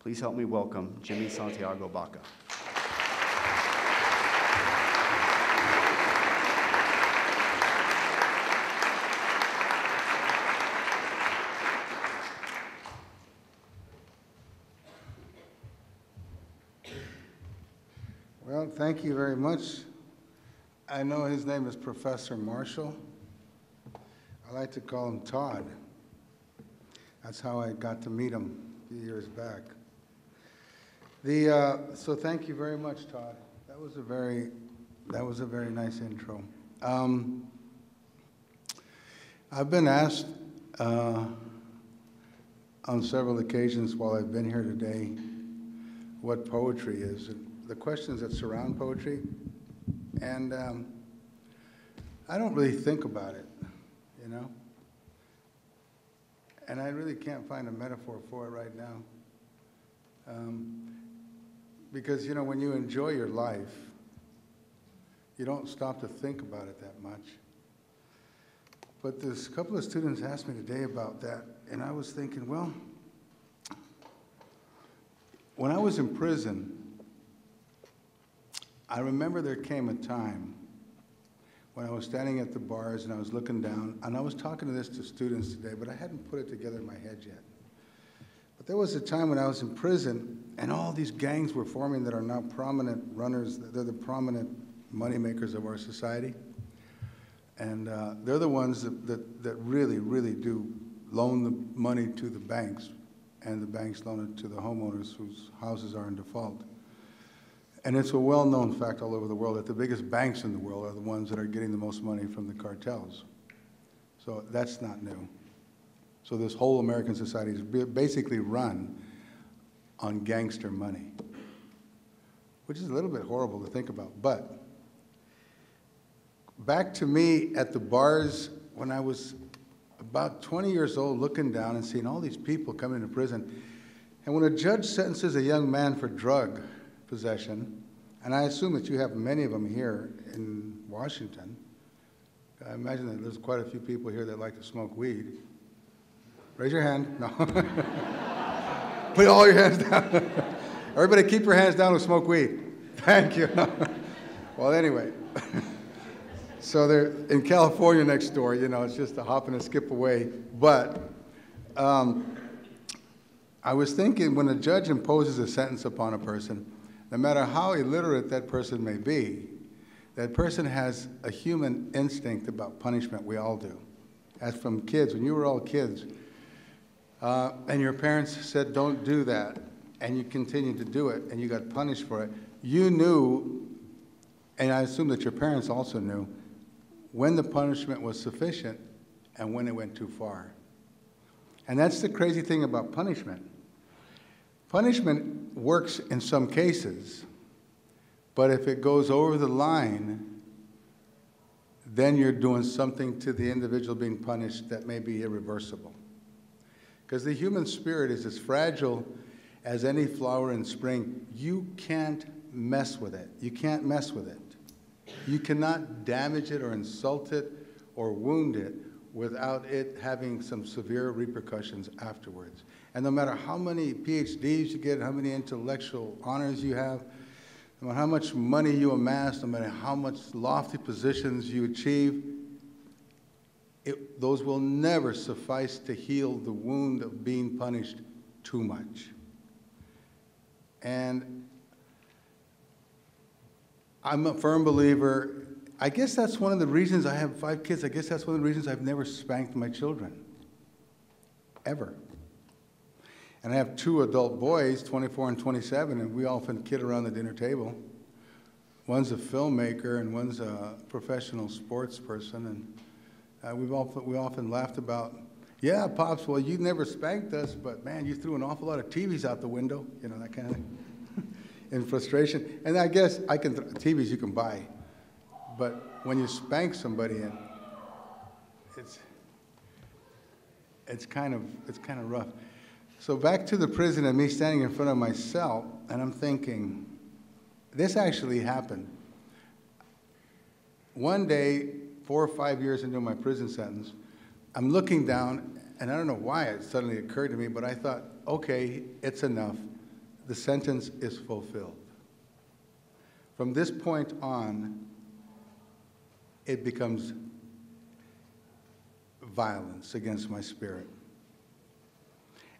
Please help me welcome Jimmy Santiago Baca. Well, thank you very much. I know his name is Professor Marshall. I like to call him Todd. That's how I got to meet him a few years back. So thank you very much, Todd. That was a very nice intro. I've been asked on several occasions while I've been here today what poetry is, and the questions that surround poetry, and I don't really think about it, you know? And I really can't find a metaphor for it right now. Because, you know, when you enjoy your life, you don't stop to think about it that much. But there's a couple of students asked me today about that, and I was thinking, well, when I was in prison, I remember there came a time when I was standing at the bars and I was looking down, and I was talking to this to students today, but I hadn't put it together in my head yet. But there was a time when I was in prison, and all these gangs were forming that are now prominent runners. They're the prominent moneymakers of our society. And they're the ones that really, really do loan the money to the banks, and the banks loan it to the homeowners whose houses are in default. And it's a well-known fact all over the world that the biggest banks in the world are the ones that are getting the most money from the cartels. So that's not new. So this whole American society is basically run on gangster money, which is a little bit horrible to think about. But back to me at the bars when I was about 20 years old, looking down and seeing all these people coming into prison. And when a judge sentences a young man for drug possession, and I assume that you have many of them here in Washington. I imagine that there's quite a few people here that like to smoke weed. Raise your hand. No. Put all your hands down. Everybody keep your hands down who smoke weed. Thank you. Well, anyway. So they're in California next door, you know, it's just a hop and a skip away. But I was thinking when a judge imposes a sentence upon a person, no matter how illiterate that person may be, that person has a human instinct about punishment. We all do. As from kids, when you were all kids, and your parents said, don't do that, and you continued to do it, and you got punished for it, you knew, and I assume that your parents also knew, when the punishment was sufficient and when it went too far. And that's the crazy thing about punishment. Punishment works in some cases, but if it goes over the line, then you're doing something to the individual being punished that may be irreversible. Because the human spirit is as fragile as any flower in spring. You can't mess with it. You can't mess with it. You cannot damage it or insult it or wound it without it having some severe repercussions afterwards. And no matter how many PhDs you get, how many intellectual honors you have, no matter how much money you amass, no matter how much lofty positions you achieve, those will never suffice to heal the wound of being punished too much. And I'm a firm believer, I guess that's one of the reasons I have 5 kids, I guess that's one of the reasons I've never spanked my children, ever. And I have 2 adult boys, 24 and 27, and we often kid around the dinner table. One's a filmmaker and one's a professional sports person, and we often laughed about, yeah, Pops, well, you never spanked us, but man, you threw an awful lot of TVs out the window, you know, that kind of thing, in frustration. And I guess TVs you can buy, but when you spank somebody, it's kind of rough. So back to the prison and me standing in front of my cell, and I'm thinking, this actually happened. One day, 4 or 5 years into my prison sentence, I'm looking down, and I don't know why it suddenly occurred to me, but I thought, okay, it's enough. the sentence is fulfilled. From this point on, it becomes violence against my spirit.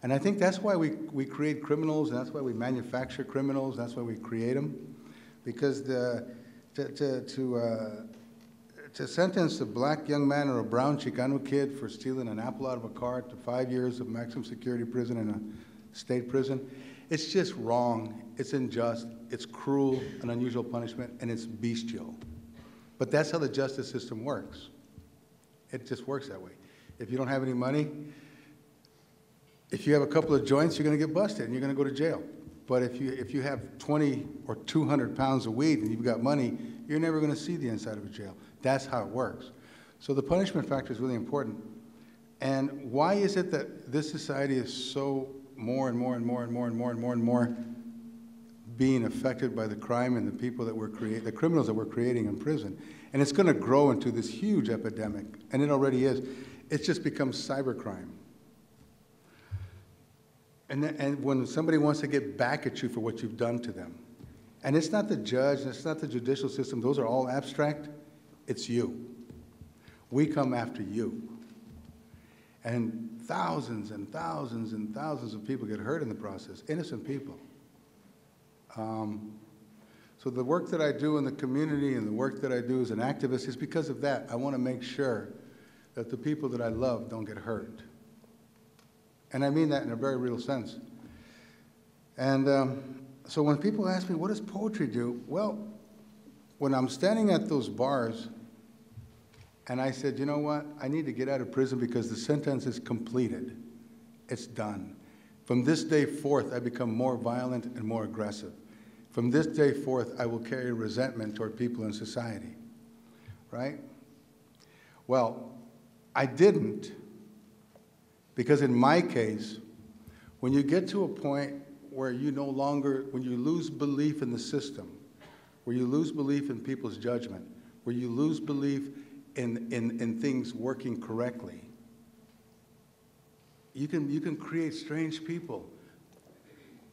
And I think that's why we create criminals, and that's why we manufacture criminals, that's why we create them. Because to sentence a black young man or a brown Chicano kid for stealing an apple out of a cart to 5 years of maximum security prison in a state prison, it's just wrong, it's unjust, it's cruel, an unusual punishment, and it's bestial. But that's how the justice system works. It just works that way. If you don't have any money, if you have a couple of joints, you're going to get busted and you're going to go to jail. But if you have 20 or 200 pounds of weed and you've got money, you're never going to see the inside of a jail. That's how it works. So the punishment factor is really important. And why is it that this society is so more and more and more and more and more and more and more being affected by the crime and the people that we're creating, the criminals that we're creating in prison? And it's going to grow into this huge epidemic, and it already is. It's just become cybercrime. And when somebody wants to get back at you for what you've done to them, and it's not the judge, and it's not the judicial system, those are all abstract, it's you. We come after you. And thousands and thousands and thousands of people get hurt in the process, innocent people. So the work that I do in the community and the work that I do as an activist is because of that. I want to make sure that the people that I love don't get hurt. And I mean that in a very real sense. And so when people ask me, what does poetry do? Well, when I'm standing at those bars and I said, you know what, I need to get out of prison because the sentence is completed. It's done. From this day forth, I become more violent and more aggressive. From this day forth, I will carry resentment toward people in society, right? Well, I didn't, because in my case, when you get to a point where you no longer, when you lose belief in the system, where you lose belief in people's judgment, where you lose belief in things working correctly, you can create strange people.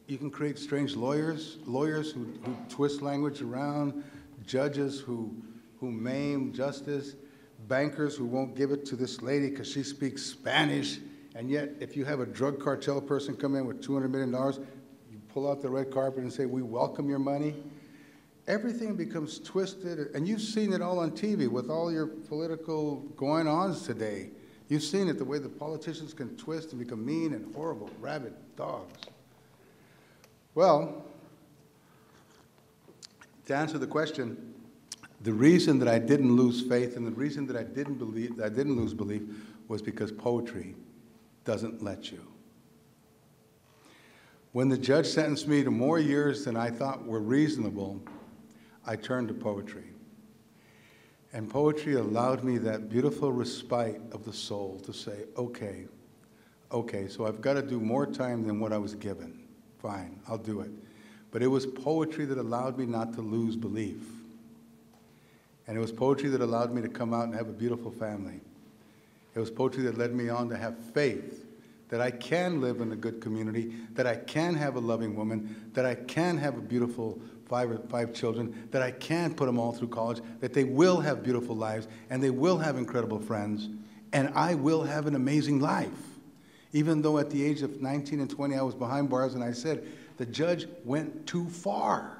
You can create strange lawyers who twist language around, judges who maim justice, bankers who won't give it to this lady because she speaks Spanish, and yet if you have a drug cartel person come in with $200 million, you pull out the red carpet and say, we welcome your money. Everything becomes twisted, and you've seen it all on TV with all your political going-ons today. You've seen it, the way the politicians can twist and become mean and horrible, rabid dogs. Well, to answer the question, the reason that I didn't lose faith and the reason that I didn't lose belief was because poetry doesn't let you. When the judge sentenced me to more years than I thought were reasonable, I turned to poetry. And poetry allowed me that beautiful respite of the soul to say, okay, so I've got to do more time than what I was given. Fine, I'll do it. But it was poetry that allowed me not to lose belief. And it was poetry that allowed me to come out and have a beautiful family. It was poetry that led me on to have faith that I can live in a good community, that I can have a loving woman, that I can have a beautiful five children, that I can put them all through college, that they will have beautiful lives, and they will have incredible friends, and I will have an amazing life. Even though at the age of 19 and 20 I was behind bars and I said, the judge went too far.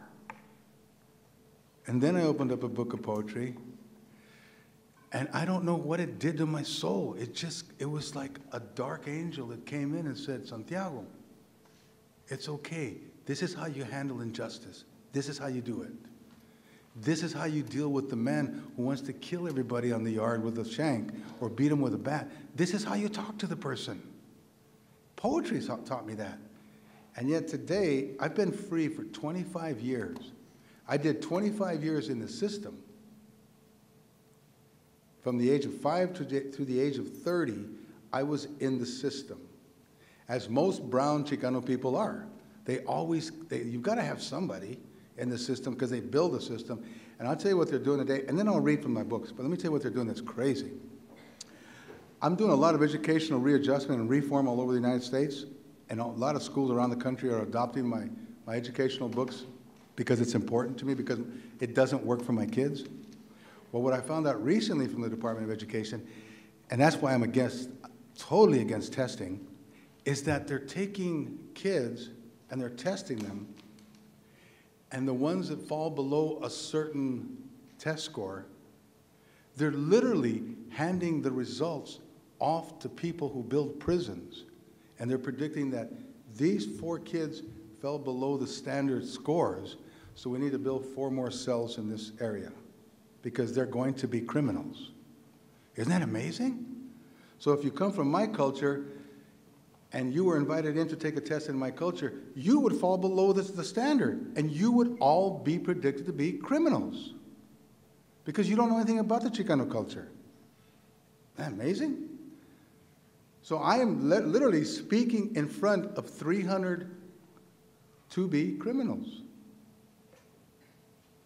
And then I opened up a book of poetry, and I don't know what it did to my soul. It was like a dark angel that came in and said, Santiago, it's okay. This is how you handle injustice. This is how you do it. This is how you deal with the man who wants to kill everybody on the yard with a shank or beat him with a bat. This is how you talk to the person. Poetry taught me that. And yet today, I've been free for 25 years. I did 25 years in the system. From the age of 5 to the age of 30, I was in the system, as most brown Chicano people are. You've got to have somebody in the system because they build a system. And I'll tell you what they're doing today, and then I'll read from my books. But let me tell you what they're doing that's crazy. I'm doing a lot of educational readjustment and reform all over the United States, and a lot of schools around the country are adopting my educational books, because it's important to me, because it doesn't work for my kids. Well, what I found out recently from the Department of Education, and that's why I'm totally against testing, is that they're taking kids and they're testing them, and the ones that fall below a certain test score, they're literally handing the results off to people who build prisons, and they're predicting that these 4 kids fell below the standard scores, so we need to build 4 more cells in this area because they're going to be criminals. Isn't that amazing? So if you come from my culture and you were invited in to take a test in my culture, you would fall below the standard, and you would all be predicted to be criminals because you don't know anything about the Chicano culture. Isn't that amazing? So I am literally speaking in front of 300 to-be criminals.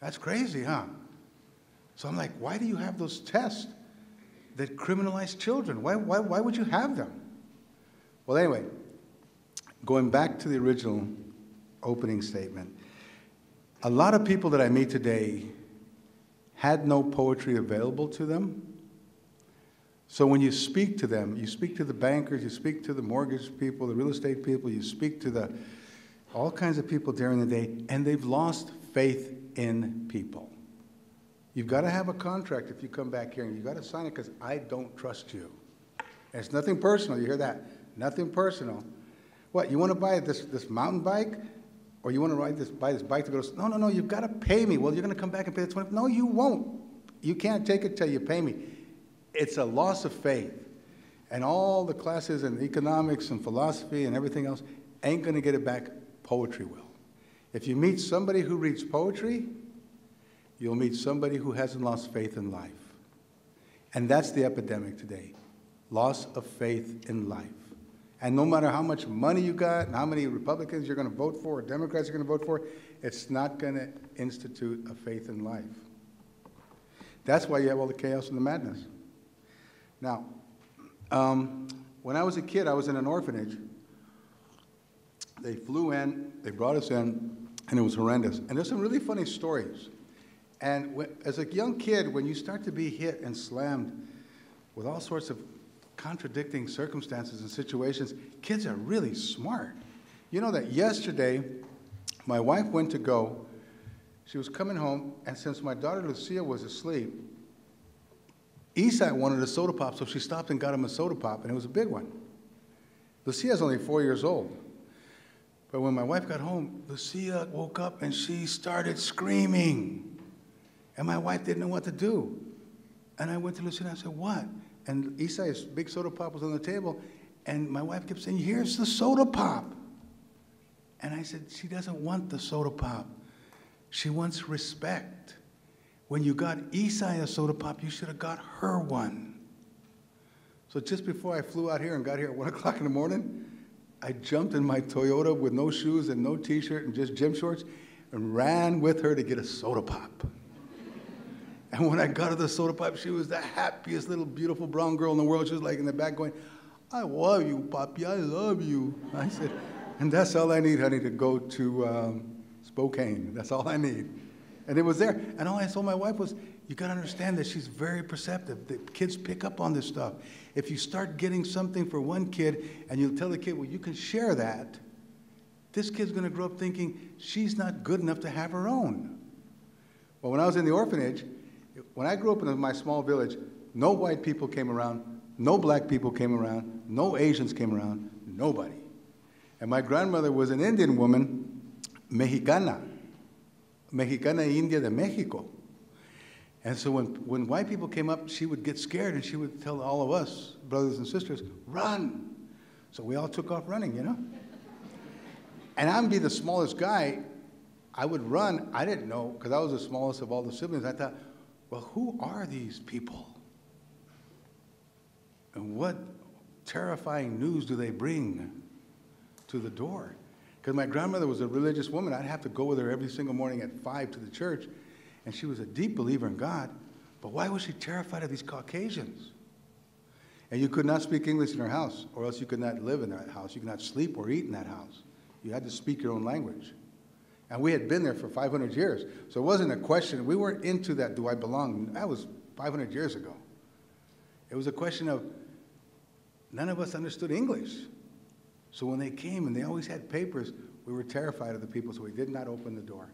That's crazy, huh? So I'm like, why do you have those tests that criminalize children? Why would you have them? Well, anyway, going back to the original opening statement, a lot of people that I meet today had no poetry available to them. So when you speak to them, you speak to the bankers, you speak to the mortgage people, the real estate people, you speak to all kinds of people during the day, and they've lost faith in people. You've got to have a contract if you come back here, and you've got to sign it because I don't trust you. And it's nothing personal, you hear that? Nothing personal. What, you want to buy this mountain bike? Or you want to buy this bike to go to... No, you've got to pay me. Well, you're going to come back and pay the 20... No, you won't. You can't take it till you pay me. It's a loss of faith. And all the classes in economics and philosophy and everything else ain't going to get it back. Poetry will. If you meet somebody who reads poetry, you'll meet somebody who hasn't lost faith in life. And that's the epidemic today. Loss of faith in life. And no matter how much money you got and how many Republicans you're going to vote for or Democrats you're going to vote for, it's not going to institute a faith in life. That's why you have all the chaos and the madness. Now, when I was a kid, I was in an orphanage. They flew in, they brought us in, and it was horrendous. And there's some really funny stories. And as a young kid, when you start to be hit and slammed with all sorts of contradicting circumstances and situations, kids are really smart. You know that yesterday, my wife went to go. She was coming home, and since my daughter Lucia was asleep, Isai wanted a soda pop, so she stopped and got him a soda pop, and it was a big one. Lucia's only 4 years old. But when my wife got home, Lucia woke up and she started screaming. And my wife didn't know what to do. And I went to Lucia and I said, what? And Isai's big soda pop was on the table, and my wife kept saying, here's the soda pop. And I said, she doesn't want the soda pop. She wants respect. When you got Isai a soda pop, you should have got her one. So just before I flew out here and got here at 1 o'clock in the morning, I jumped in my Toyota with no shoes and no T-shirt and just gym shorts and ran with her to get a soda pop. And when I got her the soda pop, she was the happiest little beautiful brown girl in the world. She was like in the back going, I love you, Papi, I love you. I said, and that's all I need, honey, to go to Spokane. That's all I need. And it was there. And all I told my wife was, you got to understand that she's very perceptive. The kids pick up on this stuff. If you start getting something for one kid and you tell the kid, well, you can share that, this kid's going to grow up thinking she's not good enough to have her own. Well, when I was in the orphanage, when I grew up in my small village, no white people came around, no black people came around, no Asians came around, nobody. And my grandmother was an Indian woman, Mexicana India de Mexico. And so when white people came up, she would get scared and she would tell all of us, brothers and sisters, run. So we all took off running, you know? And I'd be the smallest guy. I would run. I didn't know, because I was the smallest of all the siblings. I thought, well, who are these people? And what terrifying news do they bring to the door? Because my grandmother was a religious woman. I'd have to go with her every single morning at 5 to the church. And she was a deep believer in God. But why was she terrified of these Caucasians? And you could not speak English in her house, or else you could not live in that house. You could not sleep or eat in that house. You had to speak your own language. And we had been there for 500 years. So it wasn't a question. We weren't into that, do I belong? That was 500 years ago. It was a question of none of us understood English. So when they came and they always had papers, we were terrified of the people, so we did not open the door.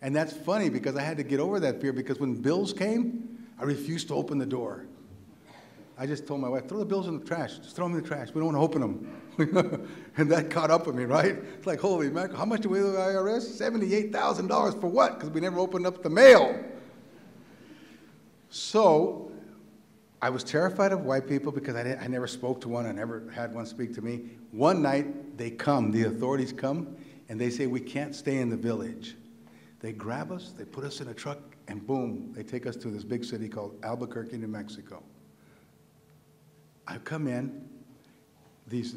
And that's funny because I had to get over that fear because when bills came, I refused to open the door. I just told my wife, throw the bills in the trash. Just throw them in the trash. We don't want to open them. And that caught up with me, right? It's like, holy mackerel, how much do we owe the IRS? $78,000 for what? Because we never opened up the mail. So I was terrified of white people because I never spoke to one. I never had one speak to me. One night, they come, the authorities come, and they say, we can't stay in the village. They grab us, they put us in a truck, and boom, they take us to this big city called Albuquerque, New Mexico. I come in, these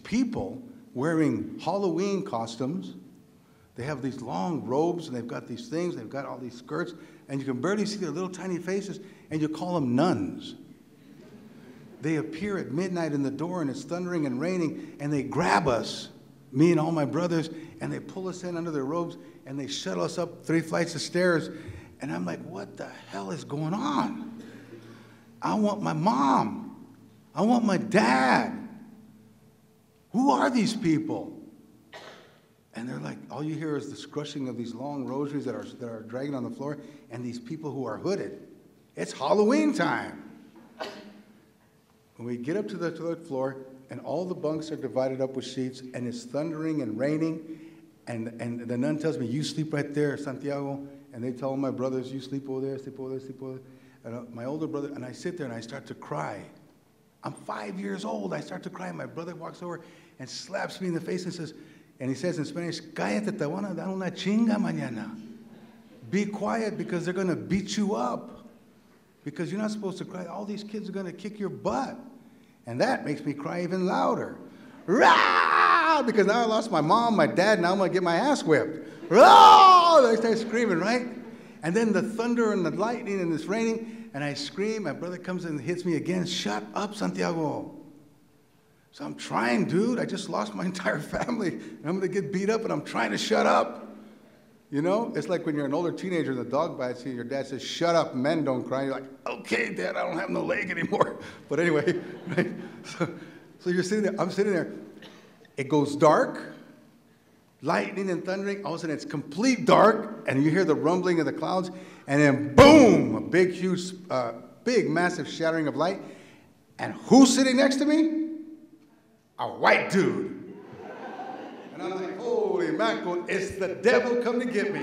people wearing Halloween costumes. They have these long robes, and they've got these things, they've got all these skirts, and you can barely see their little tiny faces, and you call them nuns. They appear at midnight in the door, and it's thundering and raining, and they grab us, me and all my brothers, and they pull us in under their robes, and they shuttle us up 3 flights of stairs. And I'm like, what the hell is going on? I want my mom. I want my dad. Who are these people? And they're like, all you hear is the scrushing of these long rosaries that are dragging on the floor, and these people who are hooded. It's Halloween time. When we get up to the toilet floor, and all the bunks are divided up with sheets, and it's thundering and raining, and the nun tells me, you sleep right there, Santiago, and they tell my brothers, you sleep over there, sleep over there, sleep over there. And my older brother, and I sit there and I start to cry. I'm 5 years old, I start to cry, and my brother walks over and slaps me in the face and says, and he says in Spanish, cállate, te van a dar una chinga mañana. Be quiet because they're gonna beat you up. Because you're not supposed to cry. All these kids are gonna kick your butt. And that makes me cry even louder. Rah! Because now I lost my mom, my dad, now I'm gonna get my ass whipped. Rah! I start screaming, right? And then the thunder and the lightning and it's raining, and I scream, my brother comes and hits me again, shut up, Santiago. So I'm trying, dude, I just lost my entire family, and I'm gonna get beat up, and I'm trying to shut up. You know, it's like when you're an older teenager and the dog bites you, your dad says, shut up, men don't cry. You're like, okay, Dad, I don't have no leg anymore. But anyway, right? So you're sitting there, I'm sitting there. It goes dark, lightning and thundering. All of a sudden, it's complete dark, and you hear the rumbling of the clouds, and then boom, a big, huge, big, massive shattering of light. And who's sitting next to me? A white dude. And I'm like, holy mackerel, it's the devil come to get me.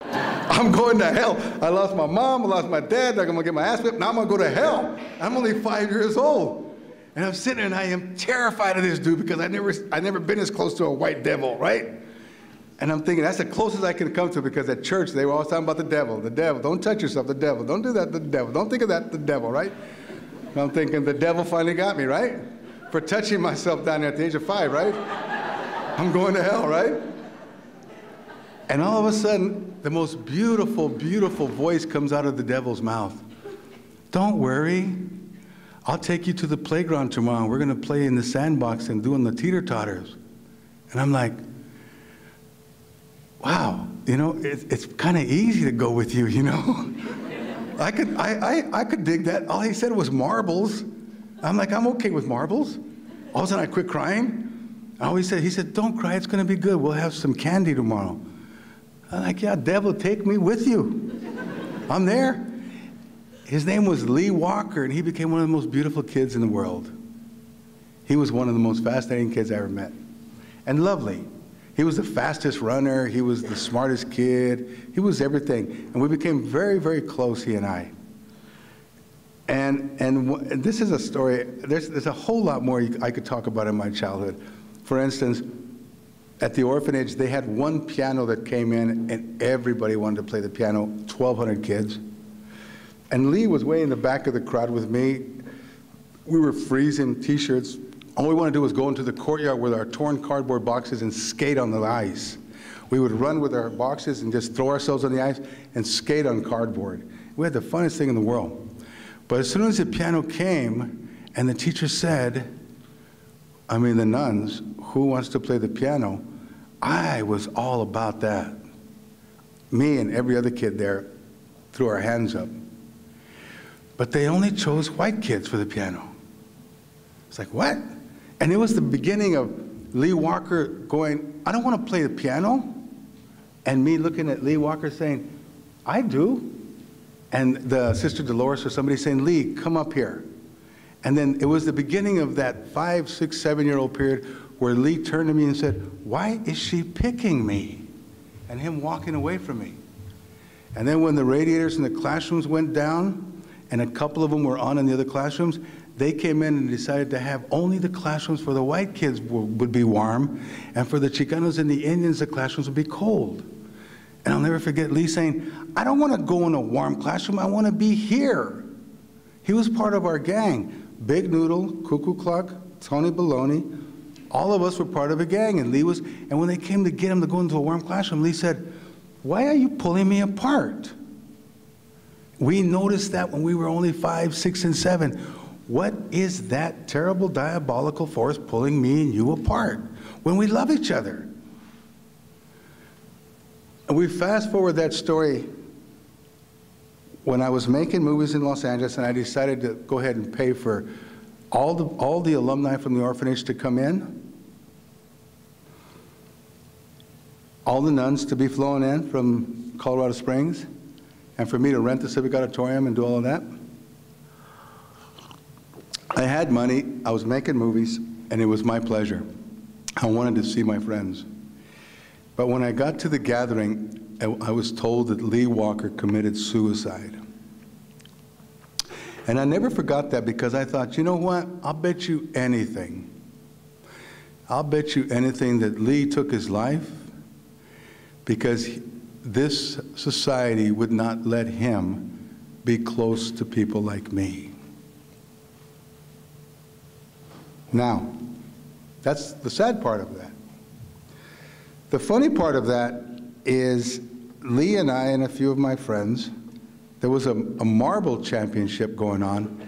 I'm going to hell. I lost my mom, I lost my dad, I'm gonna get my ass whipped, now I'm gonna go to hell. I'm only 5 years old. And I'm sitting there and I am terrified of this dude because I've never been as close to a white devil, right? And I'm thinking, that's the closest I can come to because at church they were always talking about the devil, don't touch yourself, the devil, don't do that, the devil, don't think of that, the devil, right? And I'm thinking, the devil finally got me, right? For touching myself down there at the age of 5, right? I'm going to hell, right? And all of a sudden, the most beautiful, beautiful voice comes out of the devil's mouth. Don't worry. I'll take you to the playground tomorrow. We're going to play in the sandbox and doing the teeter-totters. And I'm like, wow, you know, it's kind of easy to go with you, you know? I could dig that. All he said was marbles. I'm like, I'm okay with marbles. All of a sudden, I quit crying. He said, don't cry, it's gonna be good. We'll have some candy tomorrow. I'm like, yeah, devil, take me with you. I'm there. His name was Lee Walker, and he became one of the most beautiful kids in the world. He was one of the most fascinating kids I ever met. And lovely. He was the fastest runner, he was the smartest kid, he was everything. And we became very, very close, he and I. And this is a story, there's a whole lot more I could talk about in my childhood. For instance, at the orphanage, they had one piano that came in, and everybody wanted to play the piano, 1,200 kids. And Lee was way in the back of the crowd with me. We were freezing, T-shirts. All we wanted to do was go into the courtyard with our torn cardboard boxes and skate on the ice. We would run with our boxes and just throw ourselves on the ice and skate on cardboard. We had the funnest thing in the world. But as soon as the piano came and the teacher said, the nuns, who wants to play the piano? I was all about that. Me and every other kid there threw our hands up. But they only chose white kids for the piano. It's like, what? And it was the beginning of Lee Walker going, I don't want to play the piano. And me looking at Lee Walker saying, I do. And the Sister Dolores or somebody saying, Lee, come up here. And then it was the beginning of that 5, 6, 7-year-old period where Lee turned to me and said, why is she picking me? And him walking away from me. And then when the radiators in the classrooms went down, and a couple of them were on in the other classrooms, they came in and decided to have only the classrooms for the white kids would be warm, and for the Chicanos and the Indians, the classrooms would be cold. And I'll never forget Lee saying, I don't want to go in a warm classroom, I want to be here. He was part of our gang. Big Noodle, Cuckoo Clock, Tony Baloney, all of us were part of a gang, and Lee was, and when they came to get him to go into a warm classroom, Lee said, why are you pulling me apart? We noticed that when we were only 5, 6, and 7. What is that terrible diabolical force pulling me and you apart when we love each other? And we fast forward that story when I was making movies in Los Angeles, and I decided to go ahead and pay for all the alumni from the orphanage to come in, all the nuns to be flown in from Colorado Springs, and for me to rent the Civic Auditorium and do all of that. I had money, I was making movies, and it was my pleasure. I wanted to see my friends. But when I got to the gathering, I was told that Lee Walker committed suicide. And I never forgot that, because I thought, you know what, I'll bet you anything. I'll bet you anything that Lee took his life because this society would not let him be close to people like me. Now, that's the sad part of that. The funny part of that is Lee and I and a few of my friends, there was a marble championship going on,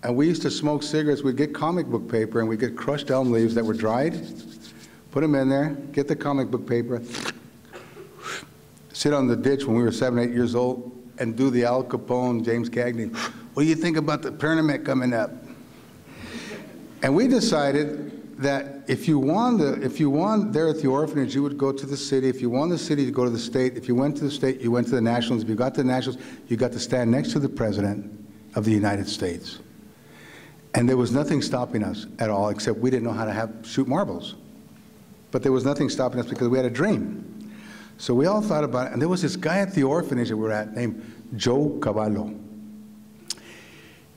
and we used to smoke cigarettes. We'd get comic book paper, and we'd get crushed elm leaves that were dried, put them in there, get the comic book paper, sit on the ditch when we were 7, 8 years old, and do the Al Capone, James Cagney, what do you think about the tournament coming up? And we decided that if you won there at the orphanage, you would go to the city. If you won the city, you go to the state. If you went to the state, you went to the nationals. If you got to the nationals, you got to stand next to the President of the United States. And there was nothing stopping us at all, except we didn't know how to shoot marbles. But there was nothing stopping us because we had a dream. So we all thought about it, and there was this guy at the orphanage that we were at named Joe Cavallo.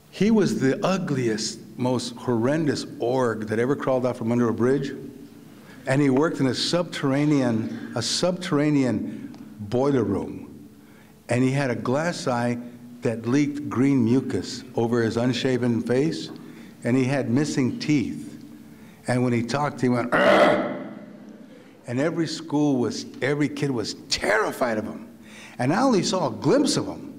He was the ugliest, most horrendous org that ever crawled out from under a bridge. And he worked in a subterranean boiler room. And he had a glass eye that leaked green mucus over his unshaven face. And he had missing teeth. And when he talked, he went, "Argh!" And every kid was terrified of him. And I only saw a glimpse of him.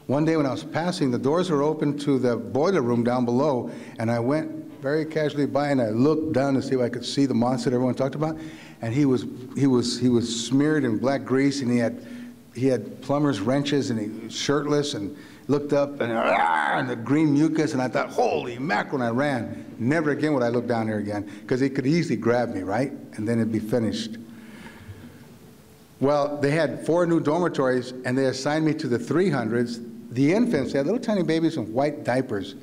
One day when I was passing, the doors were open to the boiler room down below, and I went very casually by and I looked down to see if I could see the monster that everyone talked about. And he was smeared in black grease, and he had plumber's wrenches, and he was shirtless, and looked up and the green mucus, and I thought, holy mackerel, and I ran. Never again would I look down here again, because he could easily grab me, right? And then it'd be finished. Well, they had 4 new dormitories, and they assigned me to the 300s. The infants, they had little tiny babies in white diapers.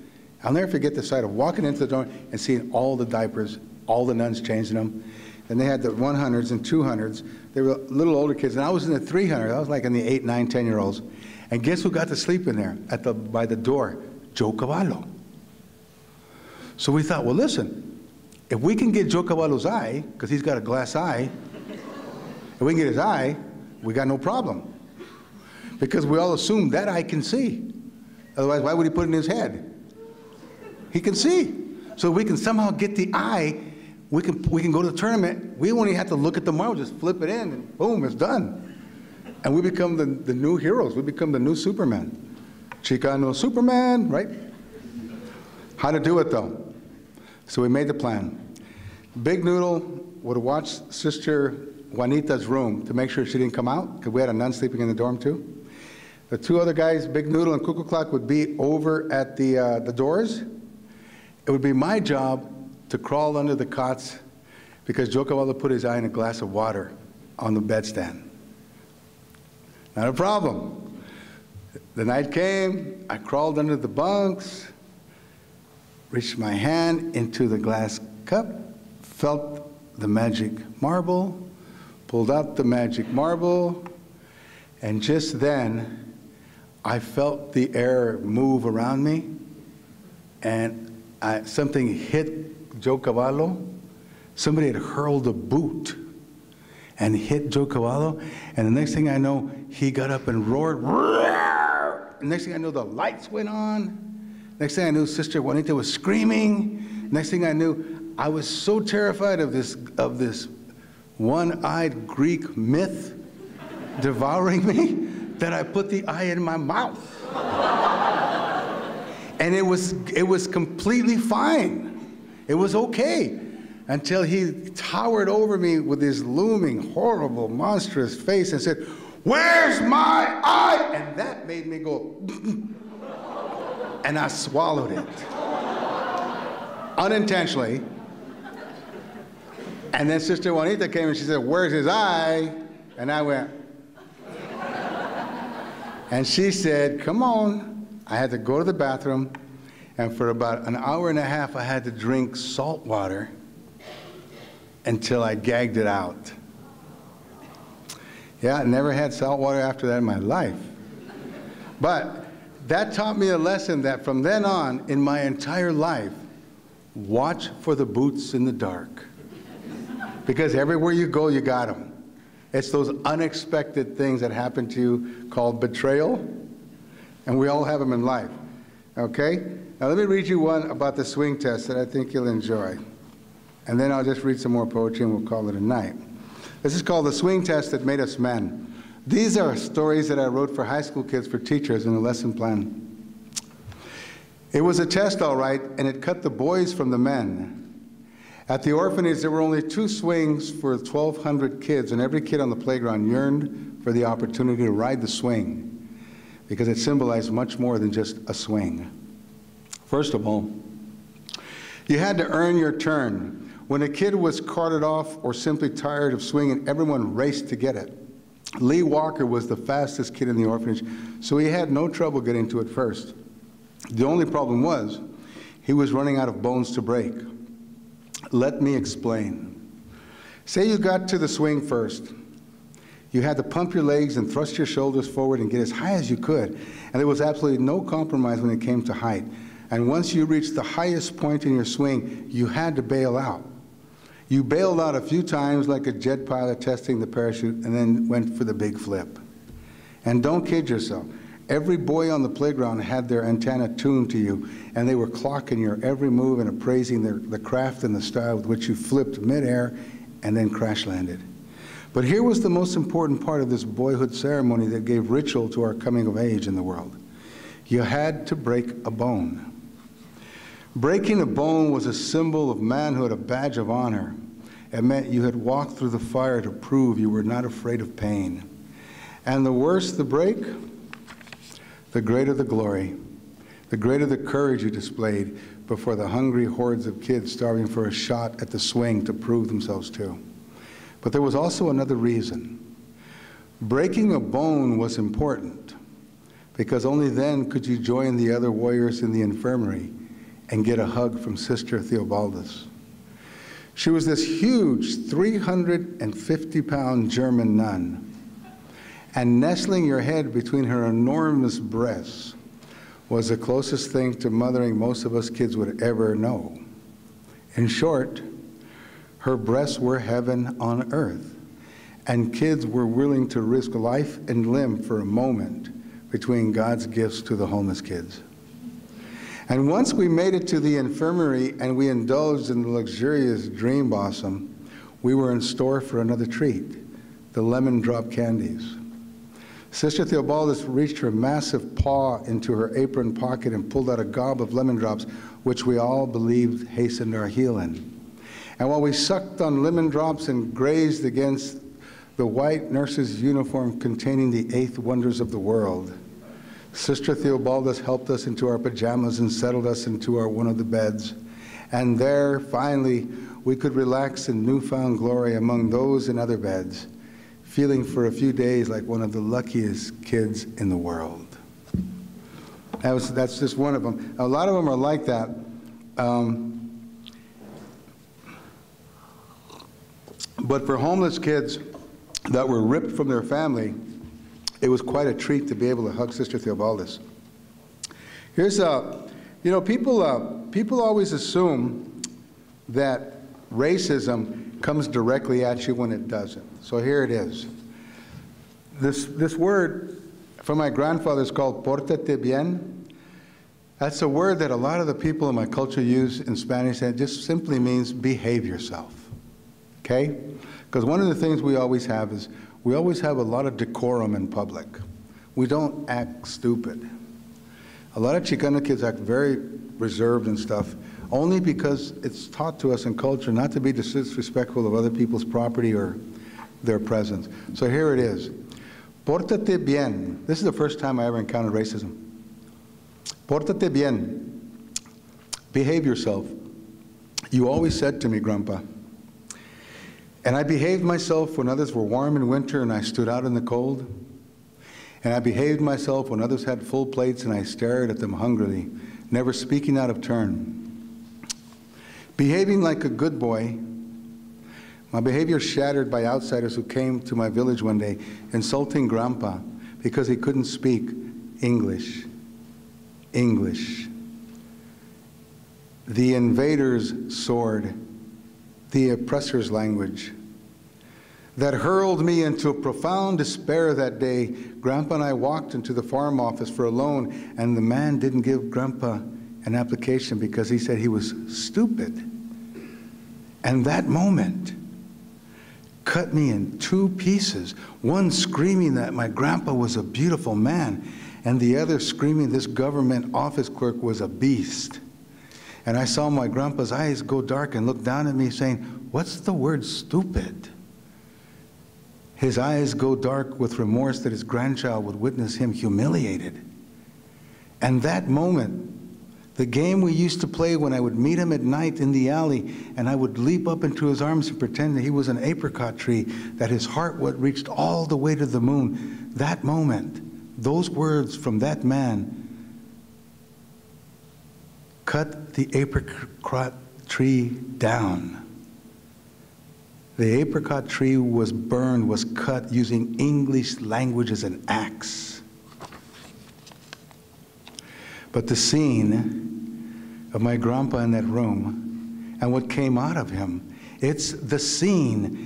I'll never forget the sight of walking into the dorm and seeing all the diapers, all the nuns changing them. And they had the 100s and 200s. They were little older kids, and I was in the 300s. I was like in the 8, 9, 10-year-olds. And guess who got to sleep in there by the door? Joe Cavallo. So we thought, well, listen, if we can get Joe Cavallo's eye, because he's got a glass eye, if we can get his eye, we got no problem. Because we all assume that eye can see. Otherwise, why would he put it in his head? He can see. So if we can somehow get the eye, we can go to the tournament. We only have to look at the marble, just flip it in, and boom, it's done. And we become the new heroes. We become the new Superman. Chicano Superman, right? How to do it, though. So we made the plan. Big Noodle would watch Sister Juanita's room to make sure she didn't come out, because we had a nun sleeping in the dorm too. The two other guys, Big Noodle and Cuckoo Clock, would be over at the doors. It would be my job to crawl under the cots because Joe Cavallo put his eye in a glass of water on the bedstand. Not a problem. The night came, I crawled under the bunks, reached my hand into the glass cup, felt the magic marble, pulled out the magic marble, and just then I felt the air move around me, and something hit Joe Cavallo. Somebody had hurled a boot and hit Joe Cavallo, and the next thing I know, he got up and roared. The next thing I know, the lights went on. Next thing I knew, Sister Juanita was screaming. Next thing I knew, I was so terrified of this one-eyed Greek myth devouring me that I put the eye in my mouth. And it was completely fine. It was okay until he towered over me with his looming, horrible, monstrous face and said, "Where's my eye?" And that made me go, and I swallowed it. Unintentionally. And then Sister Juanita came and she said, "Where's his eye?" And I went, and she said, "Come on." I had to go to the bathroom, and for about an hour and a half, I had to drink salt water until I gagged it out. Yeah, I never had salt water after that in my life. But that taught me a lesson that from then on, in my entire life, watch for the boots in the dark. Because everywhere you go, you got them. It's those unexpected things that happen to you called betrayal, and we all have them in life, okay? Now let me read you one about the swing test that I think you'll enjoy. And then I'll just read some more poetry and we'll call it a night. This is called The Swing Test That Made Us Men. These are stories that I wrote for high school kids for teachers in the lesson plan. It was a test, all right, and it cut the boys from the men. At the orphanage, there were only 2 swings for 1,200 kids, and every kid on the playground yearned for the opportunity to ride the swing because it symbolized much more than just a swing. First of all, you had to earn your turn. When a kid was carted off or simply tired of swinging, everyone raced to get it. Lee Walker was the fastest kid in the orphanage, so he had no trouble getting to it first. The only problem was he was running out of bones to break. Let me explain. Say you got to the swing first. You had to pump your legs and thrust your shoulders forward and get as high as you could. And there was absolutely no compromise when it came to height. And once you reached the highest point in your swing, you had to bail out. You bailed out a few times like a jet pilot testing the parachute and then went for the big flip. And don't kid yourself. Every boy on the playground had their antenna tuned to you, and they were clocking your every move and appraising the craft and the style with which you flipped midair and then crash landed. But here was the most important part of this boyhood ceremony that gave ritual to our coming of age in the world. You had to break a bone. Breaking a bone was a symbol of manhood, a badge of honor. It meant you had walked through the fire to prove you were not afraid of pain. And the worse the break, the greater the glory, the greater the courage you displayed before the hungry hordes of kids starving for a shot at the swing to prove themselves too. But there was also another reason. Breaking a bone was important because only then could you join the other warriors in the infirmary and get a hug from Sister Theobaldus. She was this huge 350-pound German nun, and nestling your head between her enormous breasts was the closest thing to mothering most of us kids would ever know. In short, her breasts were heaven on earth, and kids were willing to risk life and limb for a moment between God's gifts to the homeless kids. And once we made it to the infirmary and we indulged in the luxurious dream blossom, we were in store for another treat, the lemon drop candies. Sister Theobaldus reached her massive paw into her apron pocket and pulled out a gob of lemon drops, which we all believed hastened our healing. And while we sucked on lemon drops and grazed against the white nurse's uniform containing the 8 wonders of the world, Sister Theobaldus helped us into our pajamas and settled us into one of the beds. And there, finally, we could relax in newfound glory among those in other beds, feeling for a few days like one of the luckiest kids in the world. That's just one of them. A lot of them are like that. But for homeless kids that were ripped from their family, it was quite a treat to be able to hug Sister Theobaldus. Here's people always assume that racism comes directly at you when it doesn't. So here it is. This word from my grandfather is called "pórtate bien." That's a word that a lot of the people in my culture use in Spanish, and it just simply means behave yourself. Okay? Because one of the things we always have is we always have a lot of decorum in public. We don't act stupid. A lot of Chicano kids act very reserved and stuff, only because it's taught to us in culture not to be disrespectful of other people's property or their presence. So here it is. Pórtate bien. This is the first time I ever encountered racism. Pórtate bien. Behave yourself. You always said to me, Grandpa. And I behaved myself when others were warm in winter and I stood out in the cold. And I behaved myself when others had full plates and I stared at them hungrily, never speaking out of turn. Behaving like a good boy, my behavior shattered by outsiders who came to my village one day, insulting Grandpa because he couldn't speak English. English. The invader's sword, the oppressor's language, that hurled me into a profound despair that day. Grandpa and I walked into the farm office for a loan, and the man didn't give Grandpa an application because he said he was stupid. And that moment cut me in 2 pieces, one screaming that my grandpa was a beautiful man, and the other screaming this government office clerk was a beast. And I saw my grandpa's eyes go dark and look down at me saying, "What's the word stupid?" His eyes go dark with remorse that his grandchild would witness him humiliated. And that moment, the game we used to play when I would meet him at night in the alley and I would leap up into his arms and pretend that he was an apricot tree, that his heart would reached all the way to the moon, that moment, those words from that man cut the apricot tree down. The apricot tree was burned, was cut using English language as an axe. But the scene of my grandpa in that room and what came out of him, it's the scene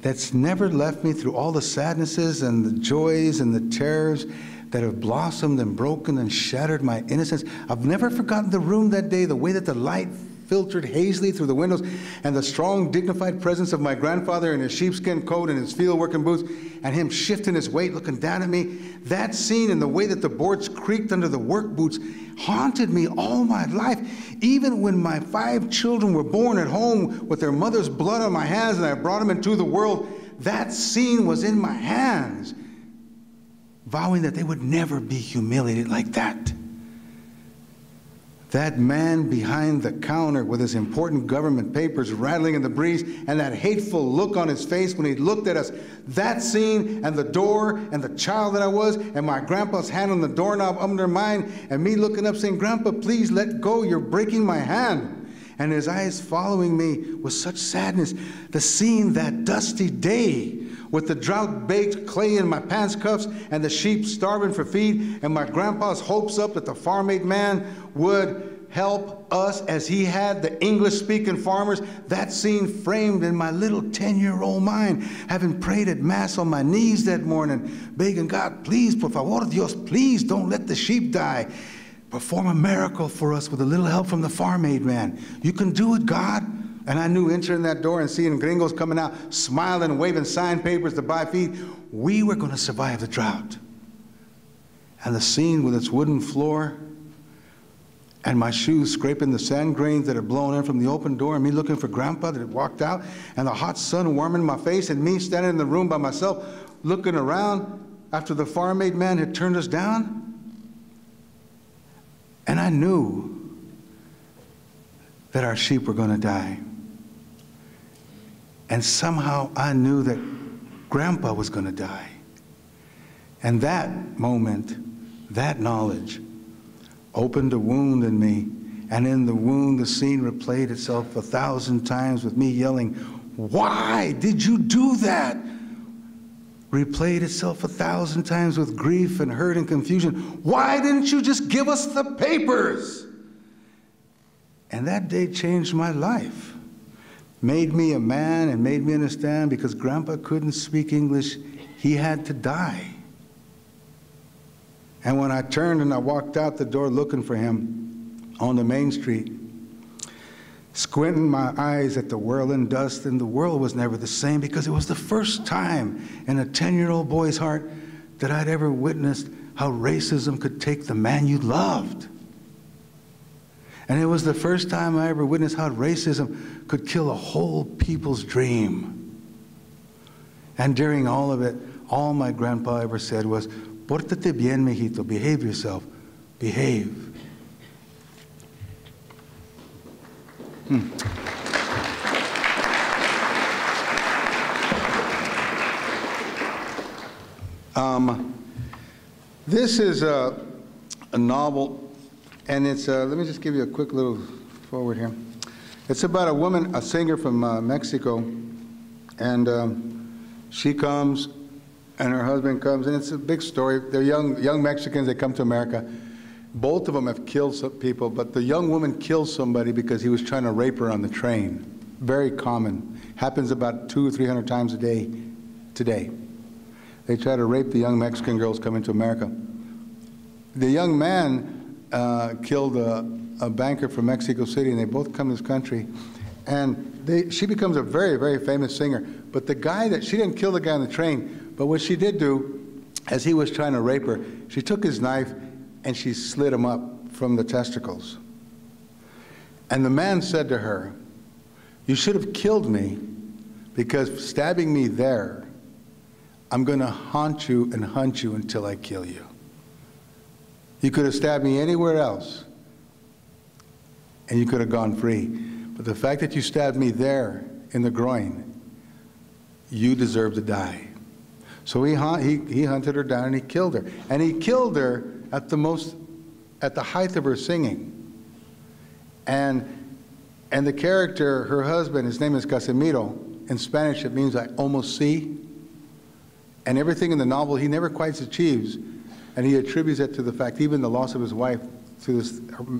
that's never left me through all the sadnesses and the joys and the terrors that have blossomed and broken and shattered my innocence. I've never forgotten the room that day, the way that the light filtered hazily through the windows, and the strong, dignified presence of my grandfather in his sheepskin coat and his field working boots, and him shifting his weight, looking down at me. That scene and the way that the boards creaked under the work boots haunted me all my life. Even when my 5 children were born at home with their mother's blood on my hands and I brought them into the world, that scene was in my hands, vowing that they would never be humiliated like that. That man behind the counter with his important government papers rattling in the breeze and that hateful look on his face when he looked at us, that scene and the door and the child that I was and my grandpa's hand on the doorknob under mine and me looking up saying, "Grandpa, please let go, you're breaking my hand." And his eyes following me with such sadness. The scene that dusty day with the drought-baked clay in my pants cuffs and the sheep starving for feed and my grandpa's hopes up that the farm-aid man would help us as he had the English-speaking farmers. That scene framed in my little 10-year-old mind, having prayed at Mass on my knees that morning, begging God, please, por favor, Dios, please don't let the sheep die. Perform a miracle for us with a little help from the farm-aid man. You can do it, God. And I knew entering that door and seeing gringos coming out, smiling and waving sign papers to buy feed, we were going to survive the drought. And the scene with its wooden floor and my shoes scraping the sand grains that had blown in from the open door, and me looking for Grandpa that had walked out, and the hot sun warming my face, and me standing in the room by myself, looking around after the farm aid man had turned us down. And I knew that our sheep were going to die. And somehow I knew that Grandpa was going to die. And that moment, that knowledge, opened a wound in me, and in the wound the scene replayed itself 1,000 times with me yelling, "Why did you do that?" Replayed itself 1,000 times with grief and hurt and confusion. "Why didn't you just give us the papers?" And that day changed my life, made me a man and made me understand because Grandpa couldn't speak English, he had to die. And when I turned and I walked out the door looking for him on the main street, squinting my eyes at the whirling dust, and the world was never the same because it was the first time in a 10-year-old boy's heart that I'd ever witnessed how racism could take the man you loved. And it was the first time I ever witnessed how racism could kill a whole people's dream. And during all of it, all my grandpa ever said was, "Pórtate bien, mijito, behave yourself, behave." This is a novel, and it's, let me just give you a quick little forward here. It's about a woman, a singer from Mexico, and she comes, and her husband comes, and it's a big story. They're young Mexicans that come to America. Both of them have killed some people, but the young woman kills somebody because he was trying to rape her on the train. Very common. Happens about 200 or 300 times a day today. They try to rape the young Mexican girls coming to America. The young man killed a banker from Mexico City, and they both come to this country. And she becomes a very, very famous singer. But the guy she didn't kill the guy on the train, but what she did do, as he was trying to rape her, she took his knife and she slit him up from the testicles. And the man said to her, "You should have killed me, because stabbing me there, I'm going to haunt you and hunt you until I kill you. You could have stabbed me anywhere else, and you could have gone free. But the fact that you stabbed me there in the groin, you deserve to die." So he hunted her down and he killed her. And he killed her at the height of her singing. And the character, her husband, his name is Casimiro. In Spanish, it means I almost see. And everything in the novel, he never quite achieves. And he attributes it to the fact, even the loss of his wife, to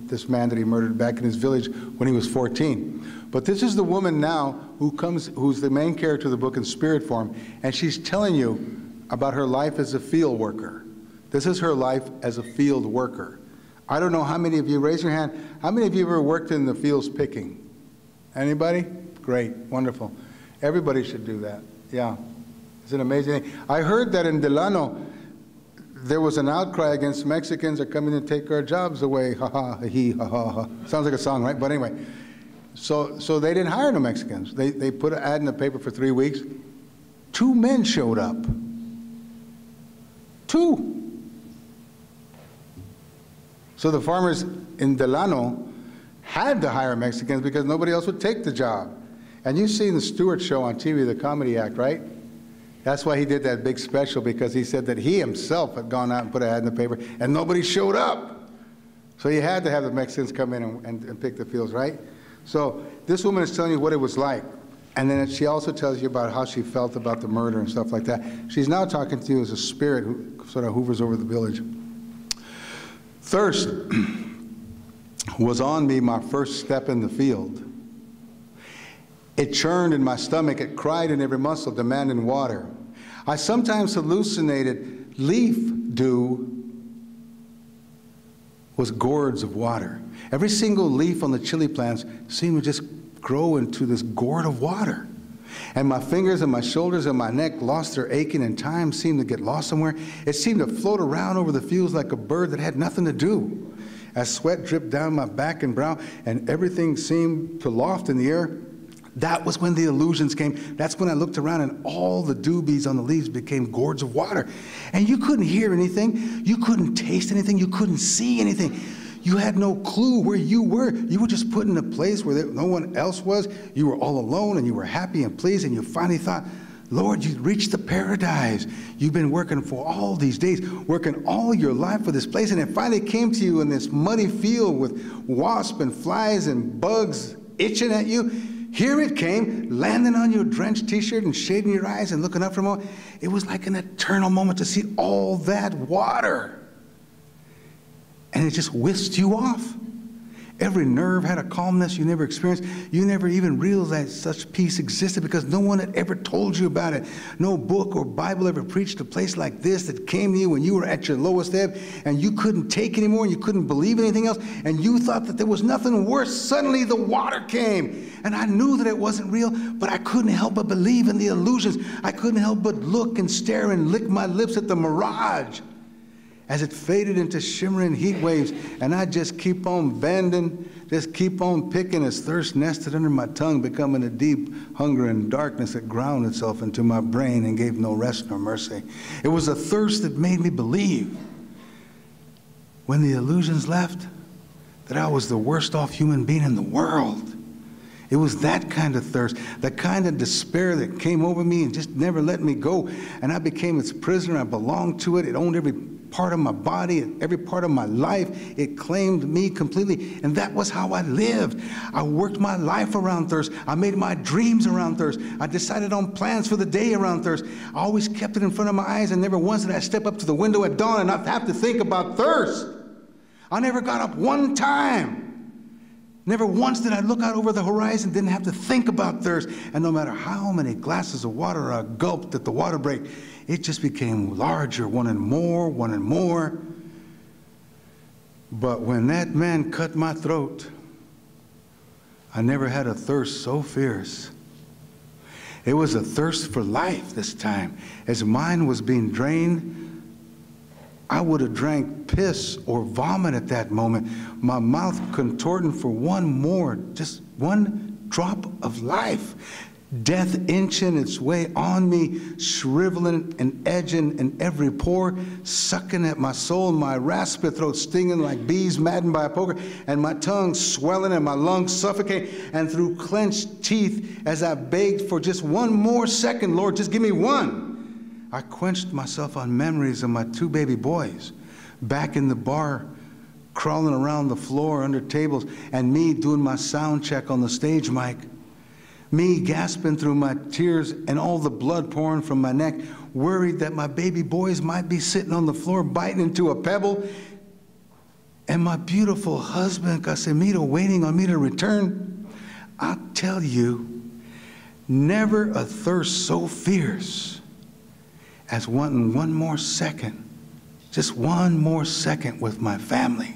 this man that he murdered back in his village when he was 14. But this is the woman now who's the main character of the book in spirit form, and she's telling you about her life as a field worker. This is her life as a field worker. I don't know how many of you, raise your hand, how many of you ever worked in the fields picking? Anybody? Great, wonderful. Everybody should do that, yeah. It's an amazing thing. I heard that in Delano, there was an outcry against Mexicans are coming to take our jobs away. Ha ha, he, ha ha, ha. Sounds like a song, right? But anyway, so they didn't hire no Mexicans. They put an ad in the paper for 3 weeks. 2 men showed up. 2. So the farmers in Delano had to hire Mexicans because nobody else would take the job. And you've seen the Stewart Show on TV, the comedy act, right? That's why he did that big special, because he said that he himself had gone out and put an ad in the paper and nobody showed up. So he had to have the Mexicans come in and pick the fields, right? So this woman is telling you what it was like. And then she also tells you about how she felt about the murder and stuff like that. She's now talking to you as a spirit who sort of hovers over the village. Thirst was on me my first step in the field. It churned in my stomach, it cried in every muscle, demanding water. I sometimes hallucinated leaf dew was gourds of water. Every single leaf on the chili plants seemed to just grow into this gourd of water. And my fingers and my shoulders and my neck lost their aching, and time seemed to get lost somewhere. It seemed to float around over the fields like a bird that had nothing to do. as sweat dripped down my back and brow, and everything seemed to loft in the air. That was when the illusions came. That's when I looked around and all the doobies on the leaves became gourds of water. And you couldn't hear anything. You couldn't taste anything. You couldn't see anything. You had no clue where you were. You were just put in a place where no one else was. You were all alone and you were happy and pleased, and you finally thought, Lord, you reached the paradise. You've been working for all these days, working all your life for this place, and it finally came to you in this muddy field with wasps and flies and bugs itching at you. Here it came, landing on your drenched t-shirt and shading your eyes and looking up for a moment. It was like an eternal moment to see all that water. And it just whisked you off. Every nerve had a calmness you never experienced. You never even realized such peace existed because no one had ever told you about it. No book or Bible ever preached a place like this that came to you when you were at your lowest ebb and you couldn't take anymore and you couldn't believe anything else and you thought that there was nothing worse. Suddenly the water came and I knew that it wasn't real, but I couldn't help but believe in the illusions. I couldn't help but look and stare and lick my lips at the mirage as it faded into shimmering heat waves, and I just keep on bending, just keep on picking as thirst nested under my tongue, becoming a deep hunger and darkness that ground itself into my brain and gave no rest nor mercy. It was a thirst that made me believe, when the illusions left, that I was the worst off human being in the world. It was that kind of thirst, the kind of despair that came over me and just never let me go, and I became its prisoner. I belonged to it. It owned every part of my body and every part of my life. It claimed me completely, and that was how I lived. I worked my life around thirst. I made my dreams around thirst. I decided on plans for the day around thirst. I always kept it in front of my eyes, and never once did I step up to the window at dawn and not have to think about thirst. I never got up one time. Never once did I look out over the horizon, didn't have to think about thirst. And no matter how many glasses of water I gulped at the water break, it just became larger, one and more, one and more. But when that man cut my throat, I never had a thirst so fierce. It was a thirst for life this time. As mine was being drained, I would have drank piss or vomit at that moment, my mouth contorting for one more, just one drop of life. Death inching its way on me, shriveling and edging in every pore, sucking at my soul, my raspy throat stinging like bees maddened by a poker, and my tongue swelling and my lungs suffocating, and through clenched teeth as I begged for just one more second, Lord, just give me one. I quenched myself on memories of my two baby boys, back in the bar, crawling around the floor under tables, and me doing my sound check on the stage mic. Me gasping through my tears and all the blood pouring from my neck, worried that my baby boys might be sitting on the floor biting into a pebble, and my beautiful husband, Casimiro, waiting on me to return. I'll tell you, never a thirst so fierce as wanting one more second, just one more second with my family.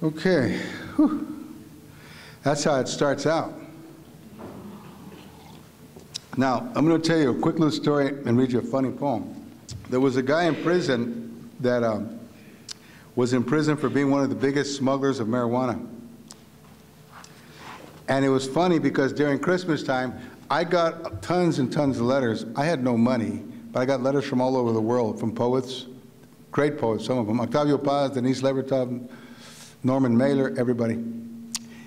Okay, whew. That's how it starts out. Now, I'm going to tell you a quick little story and read you a funny poem. There was a guy in prison that was in prison for being one of the biggest smugglers of marijuana. And it was funny because during Christmas time, I got tons and tons of letters. I had no money, but I got letters from all over the world, from poets, great poets, some of them. Octavio Paz, Denise Levertov, Norman Mailer, everybody.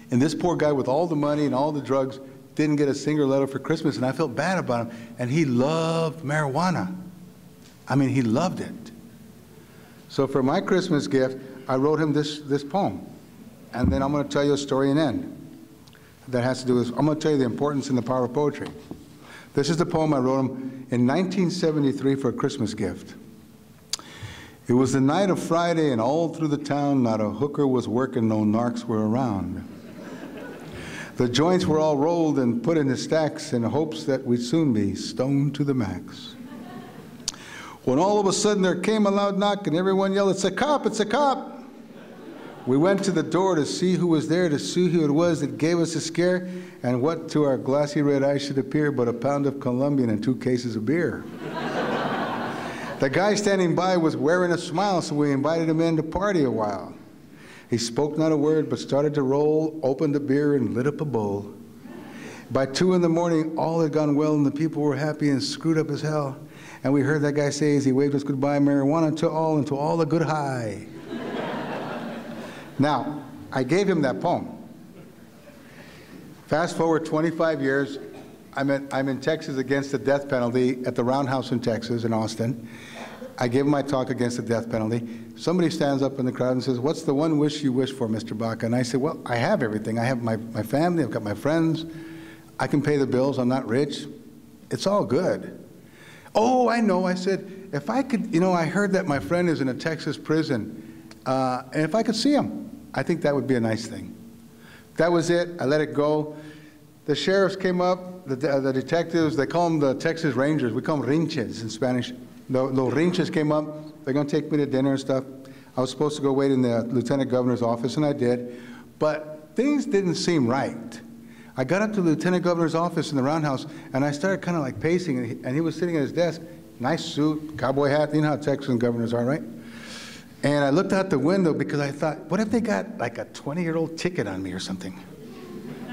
And this poor guy with all the money and all the drugs didn't get a single letter for Christmas, and I felt bad about him. And he loved marijuana. I mean, he loved it. So for my Christmas gift, I wrote him this poem. And then I'm going to tell you a story and end. That has to do with, I'm going to tell you the importance and the power of poetry. This is the poem I wrote him in 1973 for a Christmas gift. It was the night of Friday, and all through the town, not a hooker was working, no narcs were around. The joints were all rolled and put into stacks in hopes that we'd soon be stoned to the max. When all of a sudden there came a loud knock and everyone yelled, "It's a cop, it's a cop!" We went to the door to see who was there, to see who it was that gave us a scare, and what to our glassy red eyes should appear but a pound of Colombian and 2 cases of beer. The guy standing by was wearing a smile, so we invited him in to party a while. He spoke not a word, but started to roll, opened a beer, and lit up a bowl. By 2 in the morning, all had gone well, and the people were happy and screwed up as hell. And we heard that guy say as he waved us goodbye, marijuana to all and to all a good high. Now, I gave him that poem. Fast forward 25 years, I'm in Texas against the death penalty at the Roundhouse in Texas, in Austin. I gave my talk against the death penalty. Somebody stands up in the crowd and says, "What's the one wish you wish for, Mr. Baca?" And I said, well, I have everything. I have my family, I've got my friends, I can pay the bills, I'm not rich. It's all good. Oh, I know, I said, if I could, you know, I heard that my friend is in a Texas prison, and if I could see him, I think that would be a nice thing. That was it, I let it go. The sheriffs came up, the detectives, they call them the Texas Rangers, we call them rinches in Spanish. The rinches came up, they're gonna take me to dinner and stuff. I was supposed to go wait in the lieutenant governor's office, and I did, but things didn't seem right. I got up to the lieutenant governor's office in the Roundhouse, and I started kind of like pacing, and he was sitting at his desk, nice suit, cowboy hat, you know how Texan governors are, right? And I looked out the window because I thought, what if they got like a 20-year-old ticket on me or something?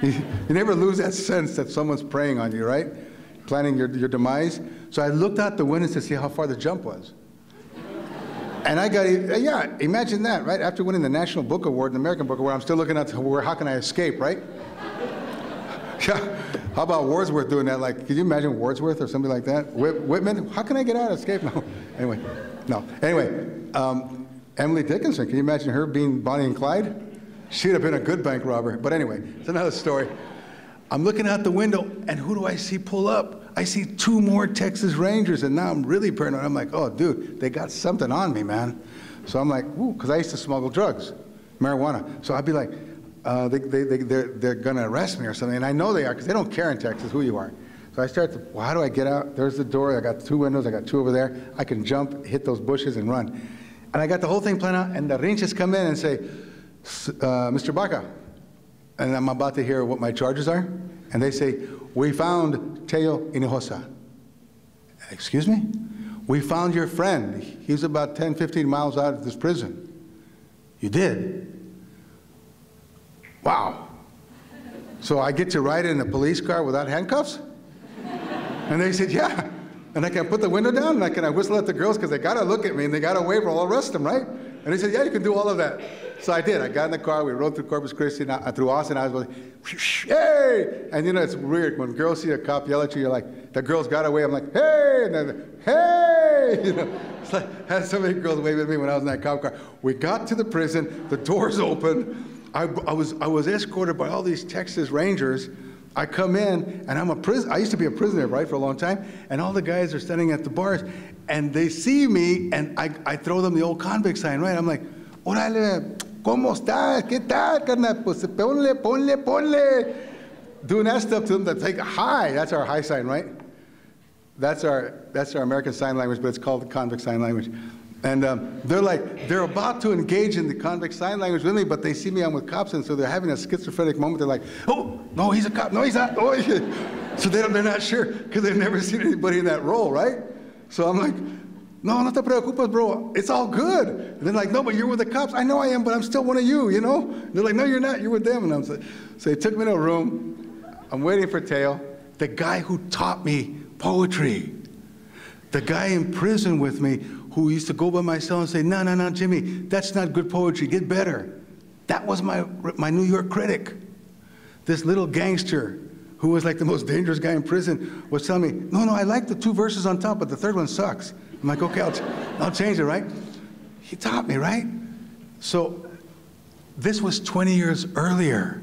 You never lose that sense that someone's preying on you, right? Planning your demise. So I looked out the window to see how far the jump was. And I got, yeah, imagine that, right? After winning the National Book Award and the American Book Award, I'm still looking at how can I escape, right? Yeah. How about Wordsworth doing that? Like, could you imagine Wordsworth or something like that? Whitman, how can I get out, escape? No. Anyway, no. Anyway, Emily Dickinson, can you imagine her being Bonnie and Clyde? She'd have been a good bank robber. But anyway, it's another story. I'm looking out the window, and who do I see pull up? I see 2 more Texas Rangers, and now I'm really paranoid. I'm like, oh, dude, they got something on me, man. So I'm like, ooh, because I used to smuggle drugs, marijuana. So I'd be like, they're going to arrest me or something. And I know they are, because they don't care in Texas who you are. So I start to, well, how do I get out? There's the door. I got 2 windows. I got 2 over there. I can jump, hit those bushes, and run. And I got the whole thing planned out, and the rinches come in and say, Mr. Baca. And I'm about to hear what my charges are. And they say, we found Teo Hinojosa. Excuse me? We found your friend. He's about 10, 15 miles out of this prison. You did? Wow. So I get to ride in a police car without handcuffs? And they said, yeah. And I can put the window down, and I whistle at the girls because they got to look at me, and they got to wave or I'll arrest them, right? And they said, yeah, you can do all of that. So I did. I got in the car. We rode through Corpus Christi, through Austin. I was like, hey! And you know, it's weird. When girls see a cop yell at you, you're like, the girls got away. I'm like, hey! And then, hey! You know, it's like, I had so many girls wave at me when I was in that cop car. We got to the prison. The doors opened. I was escorted by all these Texas Rangers. I come in, and I'm a prisoner. I used to be a prisoner, right, for a long time. And all the guys are standing at the bars, and they see me, and I throw them the old convict sign, right? I'm like, órale, ¿cómo estás? ¿Qué tal, carnal? Pues ponle. Doing that stuff to them that's like, hi. That's our high sign, right? That's our American Sign Language, but it's called the Convict Sign Language. And they're about to engage in the convict sign language with me, but they see me, I'm with cops, and so they're having a schizophrenic moment. They're like, oh, no, he's a cop. No, he's not. Oh, so they're not sure, because they've never seen anybody in that role, right? So I'm like, no te preocupes, bro. It's all good. And they're like, no, but you're with the cops. I know I am, but I'm still one of you, you know? And they're like, no, you're not. You're with them. And so they took me to a room. I'm waiting for Teo, the guy who taught me poetry, the guy in prison with me, who used to go by my cell and say, no, Jimmy, that's not good poetry, get better. That was my New York critic. This little gangster who was like the most dangerous guy in prison was telling me, no, I like the 2 verses on top, but the 3rd one sucks. I'm like, okay, I'll change it, right? He taught me, right? So this was 20 years earlier.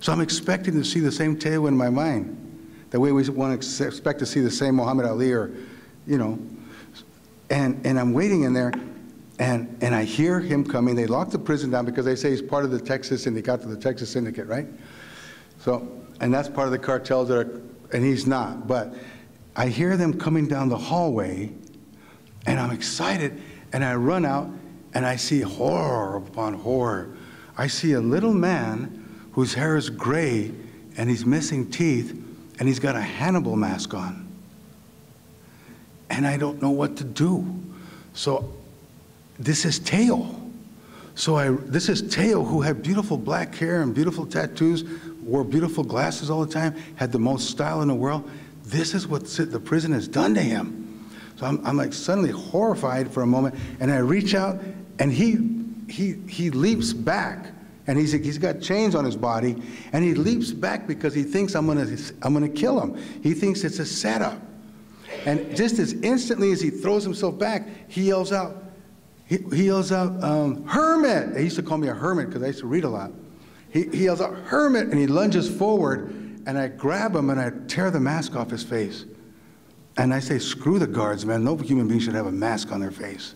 So I'm expecting to see the same Teo in my mind. The way we want to expect to see the same Muhammad Ali or, you know. And I'm waiting in there, and I hear him coming. They lock the prison down because they say he's part of the Texas Syndicate, the Texas Syndicate, right? So, and that's part of the cartels that are, and he's not. But I hear them coming down the hallway, and I'm excited, and I run out, and I see horror upon horror. I see a little man whose hair is gray, and he's missing teeth, and he's got a Hannibal mask on. And I don't know what to do. So this is Teo. This is Teo, who had beautiful black hair and beautiful tattoos, wore beautiful glasses all the time, had the most style in the world. This is what the prison has done to him. So I'm like suddenly horrified for a moment, and I reach out, and he leaps back, and he's got chains on his body, and he leaps back because he thinks I'm gonna kill him. He thinks it's a setup. And just as instantly as he throws himself back, he yells out, hermit! They used to call me a hermit because I used to read a lot. He yells out, hermit, and he lunges forward, and I grab him and I tear the mask off his face. And I say, screw the guards, man. No human being should have a mask on their face.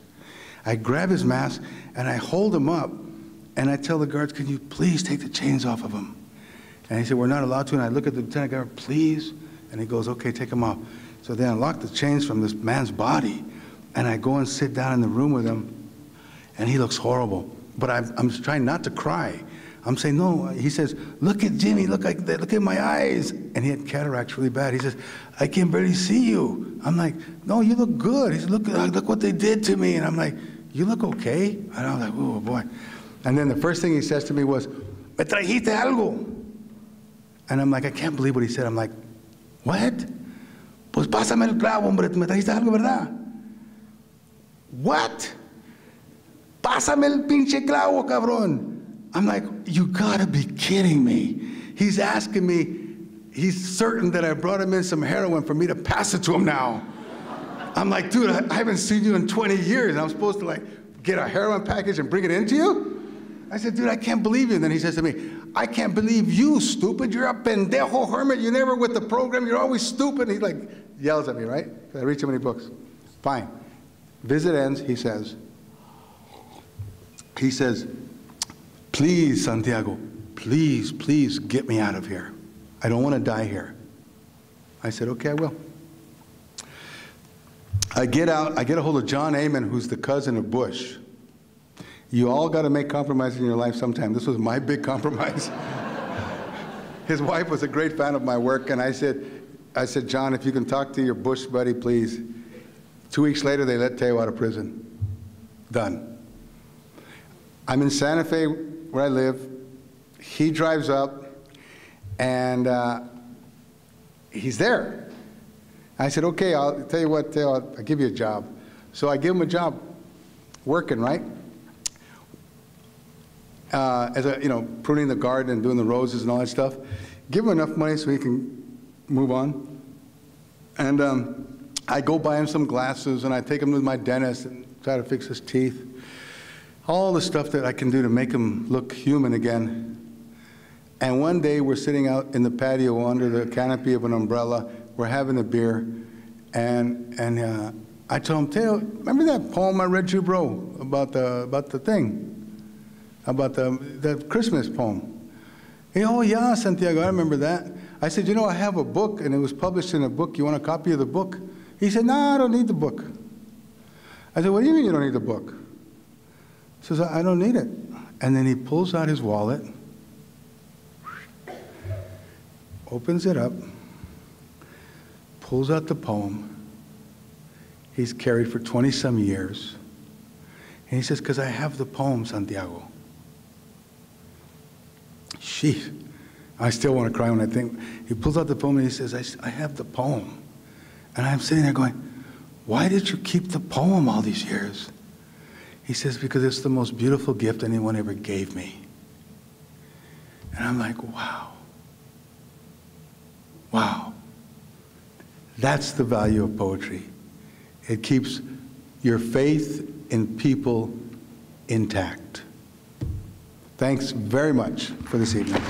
I grab his mask and I hold him up, and I tell the guards, can you please take the chains off of him? And he said, we're not allowed to. And I look at the lieutenant governor, please? And he goes, okay, take him off. So then I lock the chains from this man's body, and I go and sit down in the room with him, and he looks horrible. But I'm just trying not to cry. I'm saying, no. He says, look at Jimmy, look at my eyes. And he had cataracts really bad. He says, I can barely see you. I'm like, no, you look good. He said, look what they did to me. And I'm like, you look okay? And I was like, oh boy. And then the first thing he says to me was, me trajiste algo. And I'm like, I can't believe what he said. I'm like, what? Pues pásame el clavo, hombre, me trajiste algo, ¿verdad? What? Pásame el pinche clavo, cabrón. I'm like, you gotta be kidding me. He's asking me, he's certain that I brought him in some heroin for me to pass it to him now. I'm like, dude, I haven't seen you in 20 years. I'm supposed to like get a heroin package and bring it into you? I said, dude, I can't believe you. And then he says to me, I can't believe you, stupid. You're a pendejo hermit. You're never with the program. You're always stupid. And he like yells at me, right? Because I read too many books. Fine. Visit ends, he says, please, Santiago, please get me out of here. I don't want to die here. I said, okay, I will. I get out, I get a hold of John Amen, who's the cousin of Bush. You all got to make compromises in your life sometime. This was my big compromise. His wife was a great fan of my work, and I said, John, if you can talk to your Bush buddy, please. 2 weeks later, they let Teo out of prison. Done. I'm in Santa Fe, where I live. He drives up, and he's there. I said, okay, I'll tell you what, Teo, I'll give you a job. So I give him a job, working, right? Pruning the garden and doing the roses and all that stuff. Give him enough money so he can move on. And I go buy him some glasses, and I take him to my dentist and try to fix his teeth. All the stuff that I can do to make him look human again. And one day we're sitting out in the patio under the canopy of an umbrella. We're having a beer, and I told him, Teo, remember that poem I read you, bro, about the thing? About the Christmas poem. He, oh yeah, Santiago, I remember that. I said, you know, I have a book, and it was published in a book. You want a copy of the book? He said, no, I don't need the book. I said, what do you mean you don't need the book? He says, I don't need it. And then he pulls out his wallet, opens it up, pulls out the poem he's carried for 20-some years. And he says, because I have the poem, Santiago. Sheesh. I still want to cry when I think. He pulls out the poem and he says, I have the poem. And I'm sitting there going, why did you keep the poem all these years? He says, because it's the most beautiful gift anyone ever gave me. And I'm like, wow. Wow. That's the value of poetry. It keeps your faith in people intact. Thanks very much for this evening.